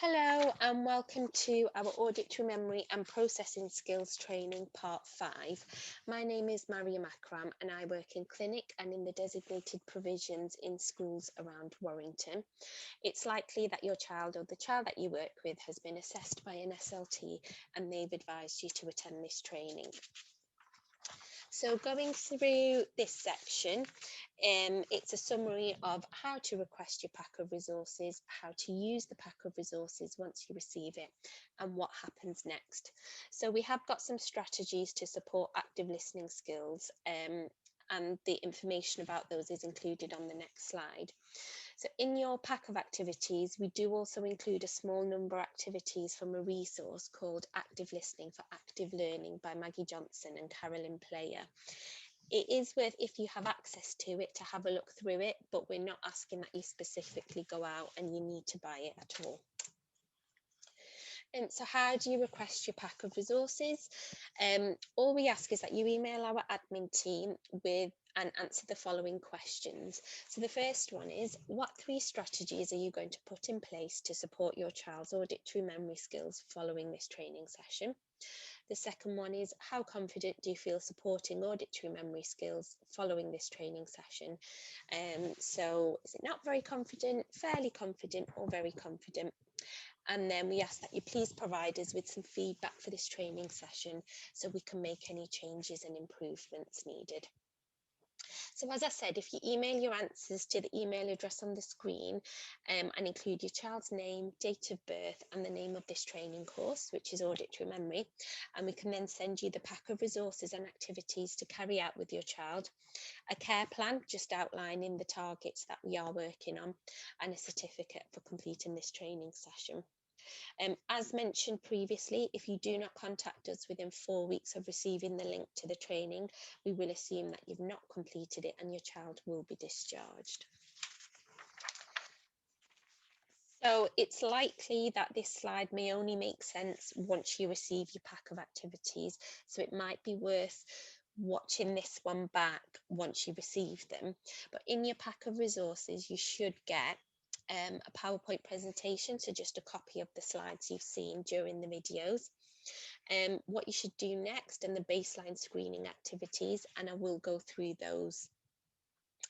Hello and welcome to our auditory memory and processing skills training part 5. My name is Maria Makram and I work in clinic and in the designated provisions in schools around Warrington. It's likely that your child or the child that you work with has been assessed by an SLT and they've advised you to attend this training. So going through this section, it's a summary of how to request your pack of resources, how to use the pack of resources once you receive it, and what happens next. So we have got some strategies to support active listening skills, and the information about those is included on the next slide. So in your pack of activities, we do also include a small number of activities from a resource called Active Listening for Active Learning by Maggie Johnson and Carolyn Player. It is worth, if you have access to it, to have a look through it, but we're not asking that you specifically go out and you need to buy it at all. And so how do you request your pack of resources? All we ask is that you email our admin team with and answer the following questions. So the first one is, what 3 strategies are you going to put in place to support your child's auditory memory skills following this training session? The second one is, how confident do you feel supporting auditory memory skills following this training session? So is it not very confident, fairly confident, or very confident? And then we ask that you please provide us with some feedback for this training session so we can make any changes and improvements needed. So as I said, if you email your answers to the email address on the screen and include your child's name, date of birth and the name of this training course, which is auditory memory, and we can then send you the pack of resources and activities to carry out with your child, a care plan just outlining the targets that we are working on, and a certificate for completing this training session. As mentioned previously, if you do not contact us within 4 weeks of receiving the link to the training, we will assume that you've not completed it and your child will be discharged. So it's likely that this slide may only make sense once you receive your pack of activities, so it might be worth watching this one back once you receive them. But in your pack of resources, you should get a PowerPoint presentation, so just a copy of the slides you've seen during the videos. What you should do next and the baseline screening activities, and I will go through those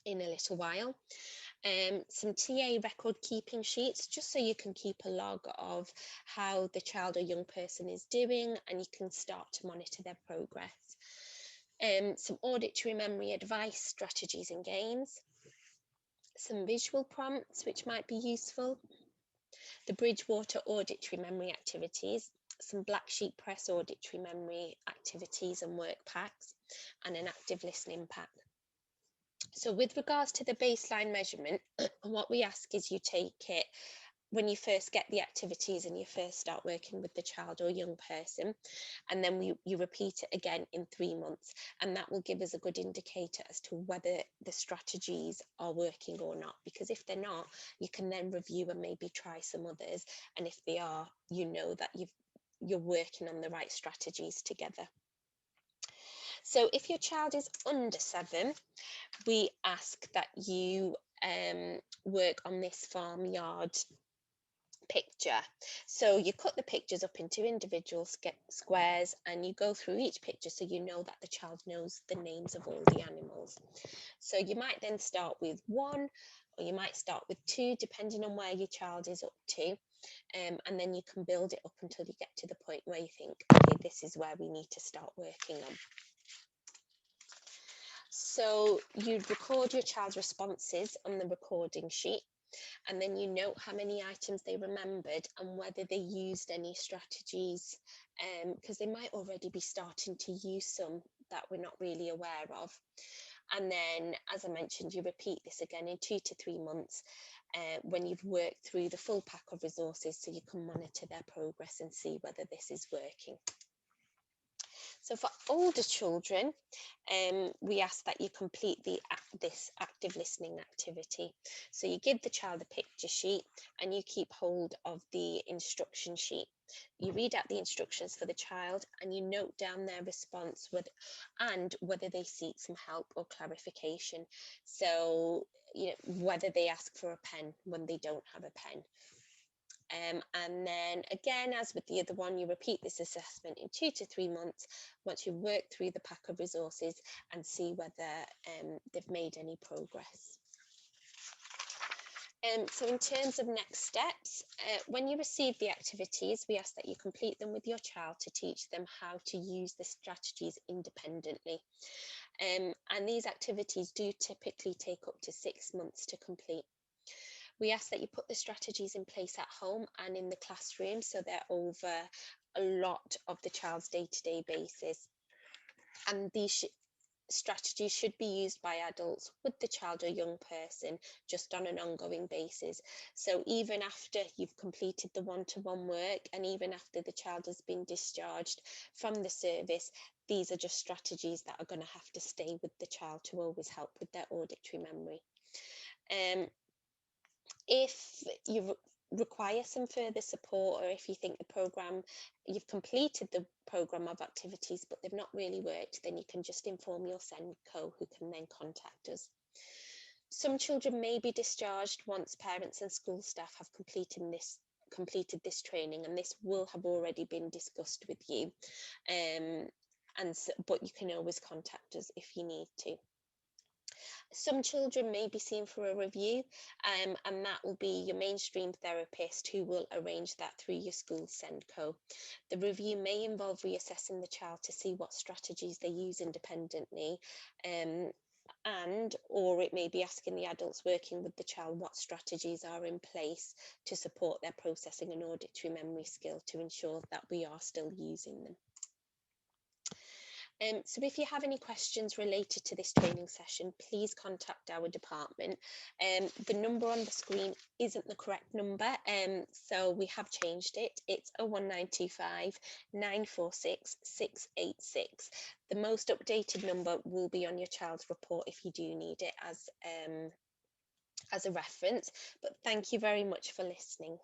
in a little while. Some TA record keeping sheets, just so you can keep a log of how the child or young person is doing and you can start to monitor their progress. Some auditory memory advice, strategies and games. Some visual prompts which might be useful, the Bridgewater auditory memory activities, some Black Sheep Press auditory memory activities and work packs, and an active listening pack. So with regards to the baseline measurement, what we ask is you take it when you first get the activities and you first start working with the child or young person, and then you repeat it again in 3 months, and that will give us a good indicator as to whether the strategies are working or not, because if they're not, you can then review and maybe try some others, and if they are, you know that you're working on the right strategies together. So if your child is under 7, we ask that you work on this farmyard picture. So you cut the pictures up into individual squares and you go through each picture so you know that the child knows the names of all the animals. So you might then start with 1 or you might start with 2 depending on where your child is up to, and then you can build it up until you get to the point where you think, okay, this is where we need to start working on. So you'd record your child's responses on the recording sheet, and then you note how many items they remembered and whether they used any strategies, because they might already be starting to use some that we're not really aware of. And then, as I mentioned, you repeat this again in 2 to 3 months when you've worked through the full pack of resources so you can monitor their progress and see whether this is working. So for older children, we ask that you complete this active listening activity. So you give the child a picture sheet and you keep hold of the instruction sheet. You read out the instructions for the child and you note down their response whether they seek some help or clarification. So, whether they ask for a pen when they don't have a pen. And then again, as with the other one, you repeat this assessment in 2 to 3 months once you've worked through the pack of resources and see whether they've made any progress. So in terms of next steps, when you receive the activities, we ask that you complete them with your child to teach them how to use the strategies independently. And these activities do typically take up to 6 months to complete. We ask that you put the strategies in place at home and in the classroom so they're over a lot of the child's day-to-day basis. And these strategies should be used by adults with the child or young person just on an ongoing basis. So even after you've completed the one-to-one work and even after the child has been discharged from the service, these are just strategies that are going to have to stay with the child to always help with their auditory memory. If you require some further support, or if you think you've completed the program of activities but they've not really worked, then you can just inform your SENCO, who can then contact us. Some children may be discharged once parents and school staff have completed this training, and this will have already been discussed with you. But you can always contact us if you need to. Some children may be seen for a review, and that will be your mainstream therapist who will arrange that through your school SENCO. The review may involve reassessing the child to see what strategies they use independently, or it may be asking the adults working with the child what strategies are in place to support their processing and auditory memory skill to ensure that we are still using them. So if you have any questions related to this training session, please contact our department. The number on the screen isn't the correct number, so we have changed it. It's 01925 946 686. The most updated number will be on your child's report if you do need it as a reference. But thank you very much for listening.